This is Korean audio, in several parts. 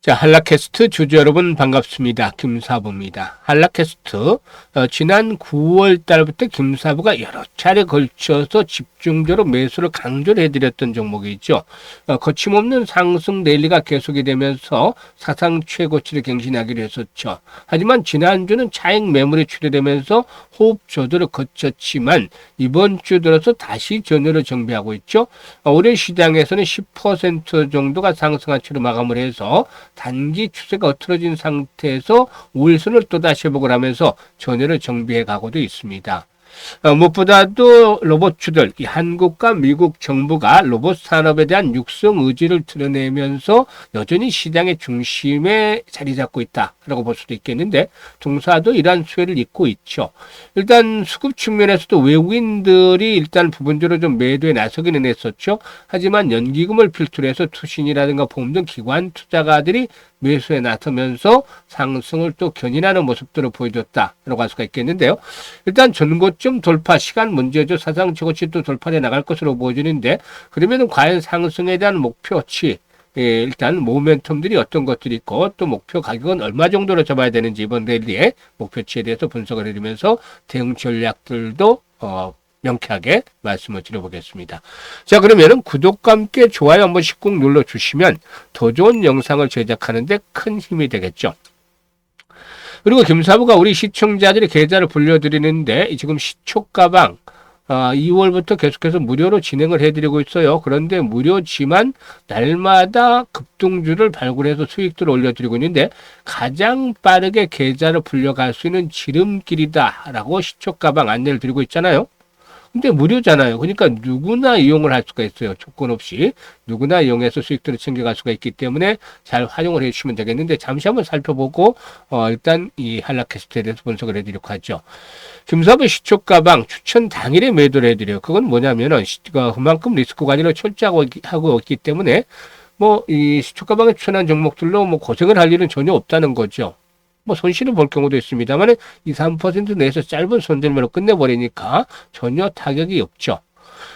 자, 한라캐스트 주주 여러분 반갑습니다. 김사부입니다. 한라캐스트 지난 9월 달부터 김사부가 여러 차례 걸쳐서 집중적으로 매수를 강조를 해드렸던 종목이 있죠. 거침없는 상승 랠리가 계속이 되면서 사상 최고치를 갱신하기로 했었죠. 하지만 지난주는 차익 매물이 출회되면서 호흡 조절을 거쳤지만 이번 주 들어서 다시 전열을 정비하고 있죠. 올해 시장에서는 10% 정도가 상승한 채로 마감을 해서 단기 추세가 흐트러진 상태에서 우일선을 또다시 회복을 하면서 전열을 정비해 가고도 있습니다. 무엇보다도 로봇주들, 한국과 미국 정부가 로봇 산업에 대한 육성 의지를 드러내면서 여전히 시장의 중심에 자리 잡고 있다라고 볼 수도 있겠는데 동사도 이러한 수혜를 잇고 있죠. 일단 수급 측면에서도 외국인들이 일단 부분적으로 좀 매도에 나서기는 했었죠. 하지만 연기금을 필두로 해서 투신이라든가 보험 등 기관 투자가들이 매수에 나서면서 상승을 또 견인하는 모습들을 보여줬다라고 할 수가 있겠는데요. 일단 전고점 돌파 시간 문제죠. 사상 최고치 또 돌파해 나갈 것으로 보여지는데 그러면 과연 상승에 대한 목표치 일단 모멘텀들이 어떤 것들이 있고 또 목표 가격은 얼마 정도로 잡아야 되는지 이번 랠리의 목표치에 대해서 분석을 해드리면서 대응 전략들도 명쾌하게 말씀을 드려보겠습니다. 자, 그러면은 구독과 함께 좋아요 한 번씩 꾹 눌러주시면 더 좋은 영상을 제작하는데 큰 힘이 되겠죠. 그리고 김사부가 우리 시청자들의 계좌를 불려드리는데 지금 시초가방 2월부터 계속해서 무료로 진행을 해드리고 있어요. 그런데 무료지만 날마다 급등주를 발굴해서 수익들을 올려드리고 있는데 가장 빠르게 계좌를 불려갈 수 있는 지름길이다라고 시초가방 안내를 드리고 있잖아요. 근데 무료잖아요. 그러니까 누구나 이용을 할 수가 있어요. 조건 없이 누구나 이용해서 수익들을 챙겨갈 수가 있기 때문에 잘 활용을 해주시면 되겠는데 잠시 한번 살펴보고 일단 이 한라캐스트에 대해서 분석을 해드리려고 하죠. 김사부 시초가방 추천 당일에 매도를 해드려요. 그건 뭐냐면은 그만큼 리스크 관리를 철저하고 하고 있기 때문에 이 시초가방에 추천한 종목들로 고생을 할 일은 전혀 없다는 거죠. 손실을 볼 경우도 있습니다만 2, 3% 내에서 짧은 손절매로 끝내버리니까 전혀 타격이 없죠.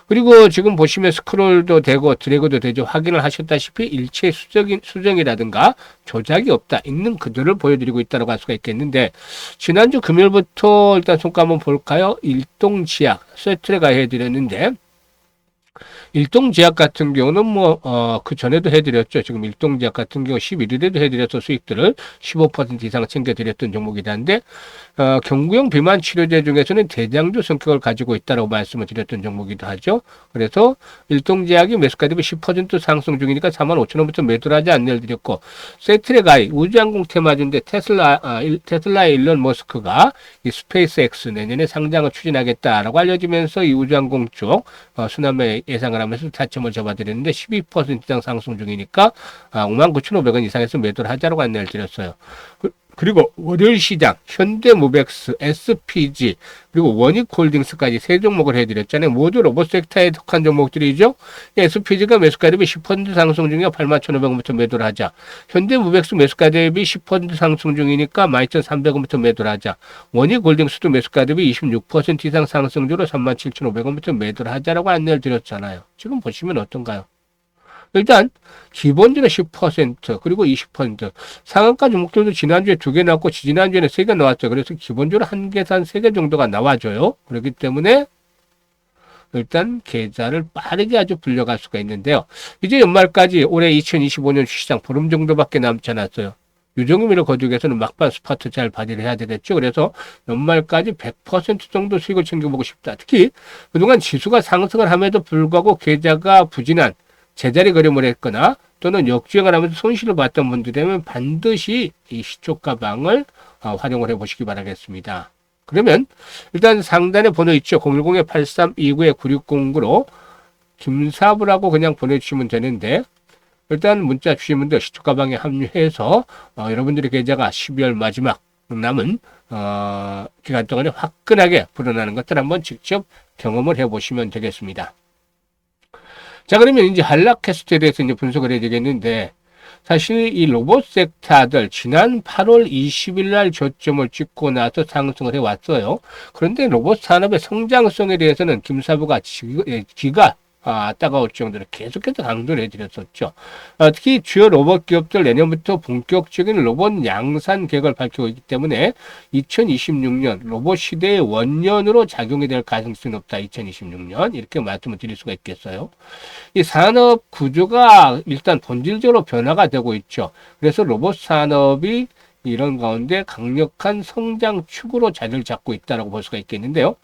그리고 지금 보시면 스크롤도 되고 드래그도 되죠. 확인을 하셨다시피 일체 수정이라든가 조작이 없다. 있는 그대로를 보여드리고 있다고 할 수가 있겠는데 지난주 금요일부터 일단 손가 한번 볼까요? 일동지약 세트를 해드렸는데 일동제약 같은 경우는 그 전에도 해드렸죠. 지금 일동제약 같은 경우 11일에도 해드려서 수익들을 15% 이상 챙겨드렸던 종목이라는데, 경구용 비만 치료제 중에서는 대장주 성격을 가지고 있다고 말씀을 드렸던 종목이기도 하죠. 그래서 일동제약이 매수가 대비 10% 상승 중이니까 45,000원부터 매도를 하지 않는 일 드렸고, 세트레가이 우주항공 테마주인데 테슬라의 일론 머스크가 이 스페이스X 내년에 상장을 추진하겠다라고 알려지면서 이 우주항공 쪽 순환매 예상을 하면서 타점을 잡아드렸는데 12% 이상 상승 중이니까 59,500원 이상에서 매도를 하자라고 안내를 드렸어요. 그리고 월요일 시장 현대모백스, SPG 그리고 원익홀딩스까지 세 종목을 해드렸잖아요. 모두 로봇 섹터에 속한 종목들이죠. SPG가 매수가 대비 10% 상승 중이야 81,500원부터 매도를 하자. 현대모백스 매수가 대비 10% 상승 중이니까 12,300원부터 매도를 하자. 원익홀딩스도 매수가 대비 26% 이상 상승 중으로 37,500원부터 매도를 하자라고 안내를 드렸잖아요. 지금 보시면 어떤가요? 일단 기본적으로 10% 그리고 20% 상한가 종목들도 지난주에 2개 나왔고 지난주에는 3개 나왔죠. 그래서 기본적으로 한 계산 3개 정도가 나와줘요. 그렇기 때문에 일단 계좌를 빠르게 아주 불려갈 수가 있는데요. 이제 연말까지 올해 2025년 시장 보름 정도밖에 남지 않았어요. 유종의미를 거두기 위해서는 막판 스파트 잘 발휘를 해야 되겠죠. 그래서 연말까지 100% 정도 수익을 챙겨보고 싶다. 특히 그동안 지수가 상승을 함에도 불구하고 계좌가 부진한 제자리 걸음을 했거나 또는 역주행을 하면서 손실을 봤던 분들이라면 반드시 이 시초가방을 활용을 해보시기 바라겠습니다. 그러면 일단 상단에 번호 있죠. 010-8329-9609로 김사부라고 그냥 보내주시면 되는데 일단 문자 주신 분들 시초가방에 합류해서 여러분들의 계좌가 12월 마지막 남은 기간 동안에 화끈하게 불어나는 것들 한번 직접 경험을 해보시면 되겠습니다. 자, 그러면 이제 한라캐스트에 대해서 이제 분석을 해야 되겠는데, 사실 이 로봇 섹터들 지난 8월 20일 날 저점을 찍고 나서 상승을 해왔어요. 그런데 로봇 산업의 성장성에 대해서는 김사부가 따가울 정도로 계속해서 강조를 해드렸었죠. 특히 주요 로봇 기업들 내년부터 본격적인 로봇 양산 계획을 밝히고 있기 때문에 2026년 로봇 시대의 원년으로 작용이 될 가능성이 높다. 2026년 이렇게 말씀을 드릴 수가 있겠어요. 이 산업 구조가 일단 본질적으로 변화가 되고 있죠. 그래서 로봇 산업이 이런 가운데 강력한 성장 축으로 자리를 잡고 있다고 볼 수가 있겠는데요.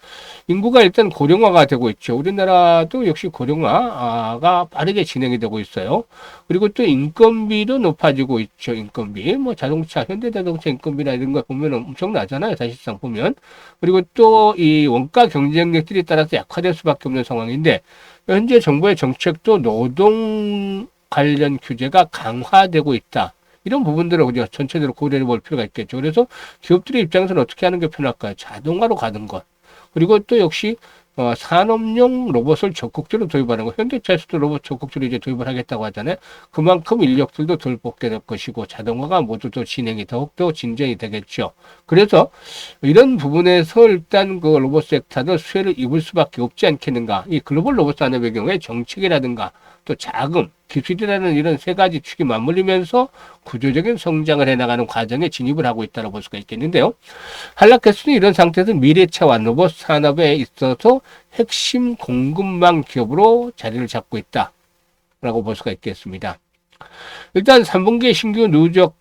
인구가 일단 고령화가 되고 있죠. 우리나라도 역시 고령화가 빠르게 진행이 되고 있어요. 그리고 또 인건비도 높아지고 있죠. 인건비. 뭐 자동차, 현대자동차 인건비나 이런 거 보면 엄청나잖아요. 사실상 보면. 그리고 또 이 원가 경쟁력들이 따라서 약화될 수밖에 없는 상황인데 현재 정부의 정책도 노동 관련 규제가 강화되고 있다. 이런 부분들을 우리가 전체적으로 고려해 볼 필요가 있겠죠. 그래서 기업들의 입장에서는 어떻게 하는 게 편할까요? 자동화로 가는 것. 그리고 또 역시 산업용 로봇을 적극적으로 도입하는 거. 현대차에서도 로봇 적극적으로 이제 도입을 하겠다고 하잖아요. 그만큼 인력들도 덜 뽑게 될 것이고 자동화가 모두 또 진행이 더욱더 진전이 되겠죠. 그래서 이런 부분에서 일단 그 로봇 섹터도 수혜를 입을 수밖에 없지 않겠는가. 이 글로벌 로봇 산업의 경우에 정책이라든가 또 자금, 기술이라는 이런 세 가지 축이 맞물리면서 구조적인 성장을 해나가는 과정에 진입을 하고 있다고 볼 수가 있겠는데요. 한락캐스트는 이런 상태에서 미래차와 로봇 산업에 있어서 핵심 공급망 기업으로 자리를 잡고 있다라고 볼 수가 있겠습니다. 일단 3분기 신규 누적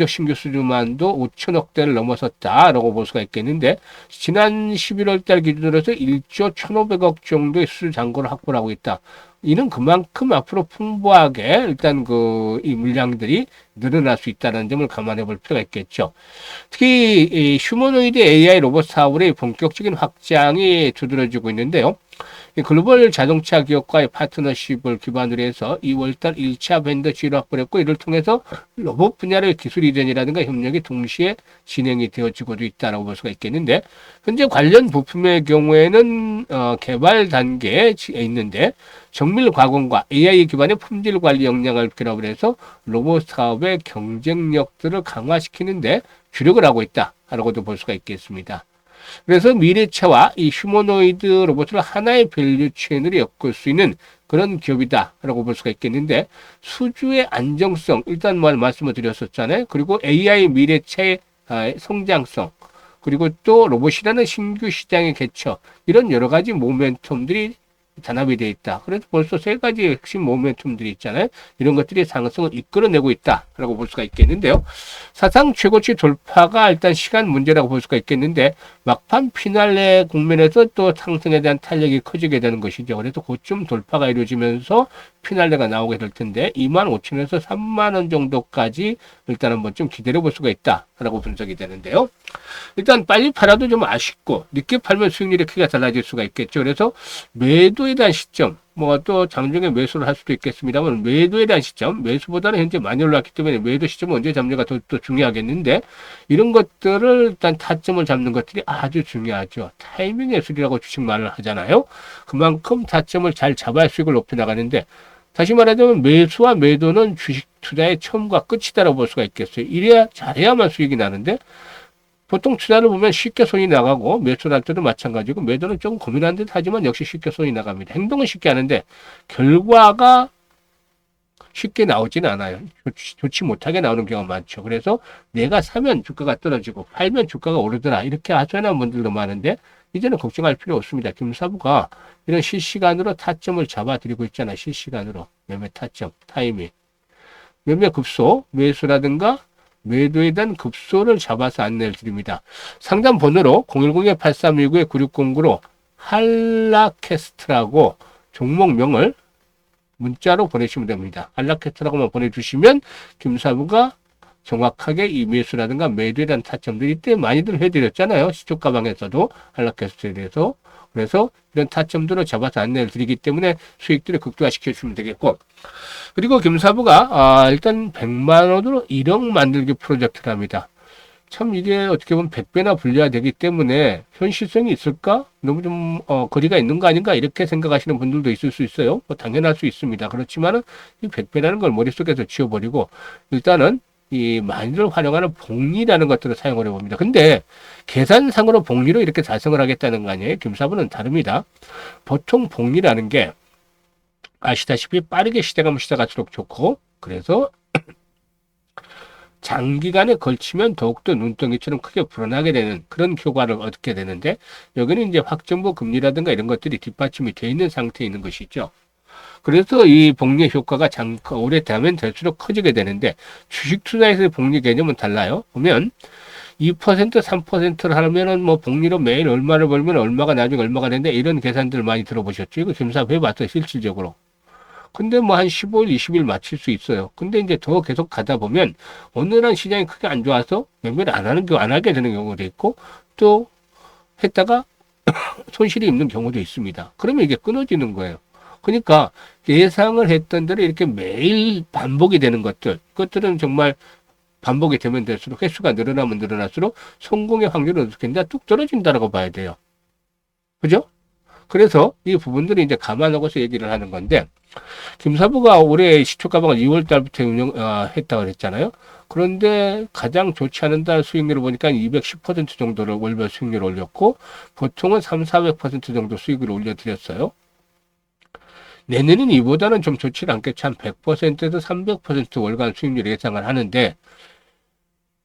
신규 수주만도 5천억 대를 넘어섰다라고 볼 수가 있겠는데 지난 11월 달 기준으로 해서 1조 1,500억 정도의 수주 잔고를 확보를 하고 있다. 이는 그만큼 앞으로 풍부하게 일단 이 물량들이 늘어날 수 있다는 점을 감안해 볼 필요가 있겠죠. 특히 이 휴머노이드 AI 로봇 사업의 본격적인 확장이 두드러지고 있는데요. 글로벌 자동차 기업과의 파트너십을 기반으로 해서 2월달 1차 벤더 지위를 확보를 했고 이를 통해서 로봇 분야의 기술 이전이라든가 협력이 동시에 진행이 되어지고도 있다고 볼 수가 있겠는데 현재 관련 부품의 경우에는 개발 단계에 있는데 정밀 과공과 AI 기반의 품질 관리 역량을 결합을 해서 로봇 사업의 경쟁력들을 강화시키는데 주력을 하고 있다라고도 볼 수가 있겠습니다. 그래서 미래차와 이 휴머노이드 로봇을 하나의 밸류 체인으로 엮을 수 있는 그런 기업이다라고 볼 수가 있겠는데 수주의 안정성 일단 말씀을 드렸었잖아요. 그리고 AI 미래차의 성장성 그리고 또 로봇이라는 신규 시장의 개척 이런 여러 가지 모멘텀들이 단합이 되어 있다. 그래서 벌써 세 가지 핵심 모멘텀들이 있잖아요. 이런 것들이 상승을 이끌어내고 있다라고 볼 수가 있겠는데요. 사상 최고치 돌파가 일단 시간 문제라고 볼 수가 있겠는데 막판 피날레 국면에서 또 상승에 대한 탄력이 커지게 되는 것이죠. 그래서 고점 돌파가 이루어지면서 피날레가 나오게 될 텐데 25,000원에서 30,000원 정도까지 일단 한번 좀 기다려 볼 수가 있다라고 분석이 되는데요. 일단 빨리 팔아도 좀 아쉽고 늦게 팔면 수익률이 크게 달라질 수가 있겠죠. 그래서 매도에 대한 시점 뭐 또 장중에 매수를 할 수도 있겠습니다만 매도에 대한 시점 매수보다는 현재 많이 올랐기 때문에 매도 시점은 언제 잡느냐가 더 중요하겠는데 이런 것들을 일단 타점을 잡는 것들이 아주 중요하죠. 타이밍 예술이라고 주식 말을 하잖아요. 그만큼 타점을 잘 잡아야 수익을 높여 나가는데 다시 말하자면 매수와 매도는 주식 투자의 처음과 끝이다라고 볼 수가 있겠어요. 이래야 잘해야만 수익이 나는데 보통 투자를 보면 쉽게 손이 나가고 매수를 할 때도 마찬가지고 매도는 조금 고민하는 듯 하지만 역시 쉽게 손이 나갑니다. 행동은 쉽게 하는데 결과가 쉽게 나오지는 않아요. 좋지 못하게 나오는 경우가 많죠. 그래서 내가 사면 주가가 떨어지고 팔면 주가가 오르더라 이렇게 하소연한 분들도 많은데 이제는 걱정할 필요 없습니다. 김사부가 이런 실시간으로 타점을 잡아드리고 있잖아요. 실시간으로 매매 타점, 타이밍, 매매 급소, 매수라든가 매도에 대한 급소를 잡아서 안내를 드립니다. 상담 번호로 010-8319-9609로 한라캐스트라고 종목명을 문자로 보내시면 됩니다. 한라캐스트라고만 보내주시면 김사부가 정확하게 이 매수라든가 매도에 대한 타점들이 이때 많이들 해드렸잖아요. 시초가방에서도 한라캐스트에 대해서. 그래서 이런 타점들을 잡아서 안내를 드리기 때문에 수익들을 극대화시켜 주시면 되겠고 그리고 김사부가 일단 100만 원으로 1억 만들기 프로젝트를 합니다. 참 이게 어떻게 보면 100배나 불려야 되기 때문에 현실성이 있을까? 너무 좀 거리가 있는 거 아닌가? 이렇게 생각하시는 분들도 있을 수 있어요. 뭐 당연할 수 있습니다. 그렇지만은 이 100배라는 걸 머릿속에서 지워버리고 일단은 이 많이들 활용하는 복리라는 것들을 사용을 해봅니다. 근데 계산상으로 복리로 이렇게 달성을 하겠다는 거 아니에요? 김사부는 다릅니다. 보통 복리라는 게 아시다시피 빠르게 시대가 시작할수록 좋고, 그래서 장기간에 걸치면 더욱더 눈덩이처럼 크게 불어나게 되는 그런 효과를 얻게 되는데, 여기는 이제 확정부 금리라든가 이런 것들이 뒷받침이 되어 있는 상태에 있는 것이죠. 그래서 이 복리 효과가 오래 되면 될수록 커지게 되는데, 주식 투자에서의 복리 개념은 달라요. 보면 2%, 3%를 하면은 뭐 복리로 매일 얼마를 벌면 얼마가 나중에 얼마가 되는데, 이런 계산들 많이 들어보셨죠? 이거 김사부 해봤어요, 실질적으로. 근데 뭐 한 15일, 20일 맞출 수 있어요. 근데 이제 더 계속 가다 보면 오늘은 시장이 크게 안 좋아서 매매를 안 하게 되는 경우도 있고, 또 했다가 손실이 있는 경우도 있습니다. 그러면 이게 끊어지는 거예요. 그러니까 예상을 했던 대로 이렇게 매일 반복이 되는 그것들은 정말 반복이 되면 될수록 횟수가 늘어나면 늘어날수록 성공의 확률은 어떻게 된다? 뚝 떨어진다라고 봐야 돼요. 그죠? 그래서 이 부분들이 이제 감안하고서 얘기를 하는 건데, 김사부가 올해 시초가방을 2월 달부터 했다고 그랬잖아요. 그런데 가장 좋지 않은 달 수익률을 보니까 210% 정도를 월별 수익률을 올렸고, 보통은 300~400% 정도 수익을 올려드렸어요. 내년은 이보다는 좀 좋지 않겠지. 한 100%에서 300% 월간 수익률 예상을 하는데,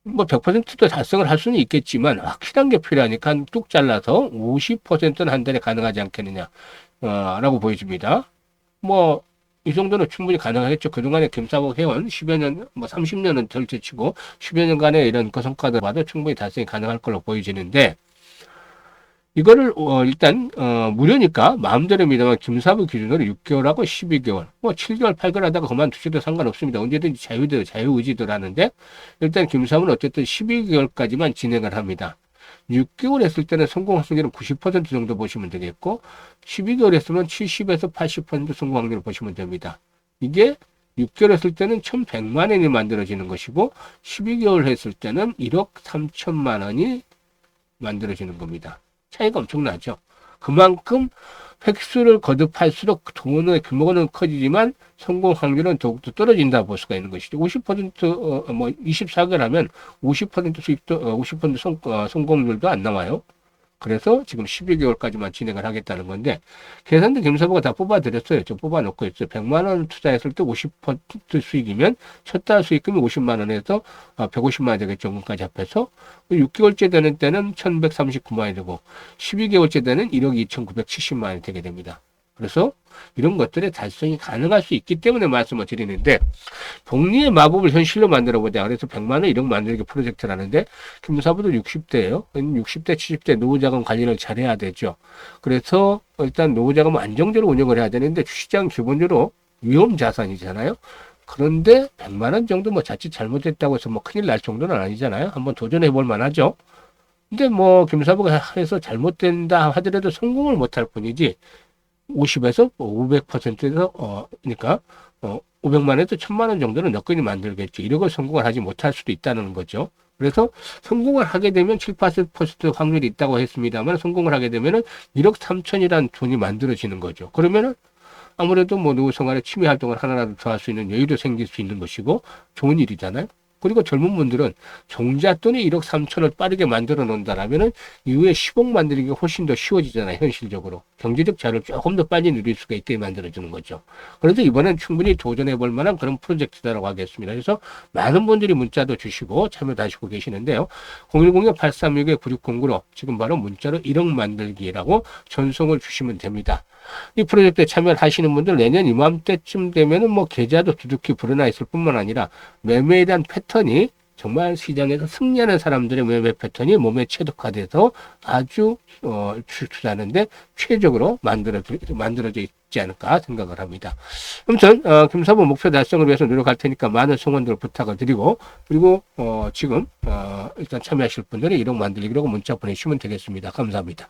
뭐 100%도 달성을 할 수는 있겠지만 확실한 게 필요하니까 뚝 잘라서 50%는 한 달에 가능하지 않겠느냐 라고 보여집니다. 뭐 이 정도는 충분히 가능하겠죠. 그동안에 김사복 해온 10여 년, 뭐 30년은 덜치고 10여 년간의 이런 그 성과들 봐도 충분히 달성이 가능할 걸로 보여지는데, 이거를 일단 무료니까 마음대로 믿으면 김사부 기준으로 6개월하고 12개월, 뭐 7개월, 8개월 하다가 그만두셔도 상관없습니다. 언제든지 자유의지들 하는데, 일단 김사부는 어쨌든 12개월까지만 진행을 합니다. 6개월 했을 때는 성공 확률은 90% 정도 보시면 되겠고, 12개월 했으면 70에서 80% 성공 확률을 보시면 됩니다. 이게 6개월 했을 때는 1,100만 원이 만들어지는 것이고, 12개월 했을 때는 1억 3천만 원이 만들어지는 겁니다. 차이가 엄청나죠. 그만큼 획수를 거듭할수록 돈의 규모는 커지지만 성공 확률은 더욱더 떨어진다 볼 수가 있는 것이죠. 50% 뭐 24개월 하면 50% 수익도 50% 성공률도 안 나와요. 그래서 지금 12개월까지만 진행을 하겠다는 건데, 계산도 김사부가 다 뽑아드렸어요. 저 뽑아놓고 있어요. 100만 원 투자했을 때 50% 수익이면 첫 달 수익금이 50만 원에서 150만 원 되겠죠. 원까지 합해서 6개월째 되는 때는 1139만 원이 되고, 12개월째 되는 1억 2,970만 원이 되게 됩니다. 그래서 이런 것들의 달성이 가능할 수 있기 때문에 말씀을 드리는데, 복리의 마법을 현실로 만들어 보자. 그래서 100만 원 1억 만들기 프로젝트라는데, 김사부도 60대예요. 60대, 70대 노후자금 관리를 잘해야 되죠. 그래서 일단 노후자금 안정적으로 운영을 해야 되는데, 주식장 기본적으로 위험 자산이잖아요. 그런데 100만 원 정도 뭐 자칫 잘못했다고 해서 뭐 큰일 날 정도는 아니잖아요. 한번 도전해 볼 만하죠. 근데 뭐 김사부가 해서 잘못된다 하더라도 성공을 못할 뿐이지, 50에서 500%에서 그러니까 500만에서 1000만 원 정도는 너끈히 만들겠죠. 1억을 성공을 하지 못할 수도 있다는 거죠. 그래서 성공을 하게 되면 7, 80% 확률이 있다고 했습니다만, 성공을 하게 되면은 1억 3천이라는 돈이 만들어지는 거죠. 그러면은 아무래도 뭐 노후 생활에 취미 활동을 하나라도 더 할 수 있는 여유도 생길 수 있는 것이고 좋은 일이잖아요. 그리고 젊은 분들은 종잣돈이 1억 3천을 빠르게 만들어 놓는다라면은 이후에 10억 만들기가 훨씬 더 쉬워지잖아요, 현실적으로. 경제적 자유를 조금 더 빨리 누릴 수가 있게 만들어주는 거죠. 그래서 이번엔 충분히 도전해 볼 만한 그런 프로젝트다라고 하겠습니다. 그래서 많은 분들이 문자도 주시고 참여도 하시고 계시는데요. 010-836-9609로 지금 바로 문자로 1억 만들기라고 전송을 주시면 됩니다. 이 프로젝트에 참여를 하시는 분들 내년 이맘때쯤 되면은 뭐 계좌도 두둑히 불어나 있을 뿐만 아니라 매매에 대한 패턴이 정말 시장에서 승리하는 사람들의 매매 패턴이 몸에 체득화돼서 아주 주식 투자하는데 최적으로 만들어져 있지 않을까 생각을 합니다. 아무튼 김사부 목표 달성을 위해서 노력할 테니까 많은 성원들 부탁을 드리고, 그리고 지금 일단 참여하실 분들이 1억 만들기라고 문자 보내주시면 되겠습니다. 감사합니다.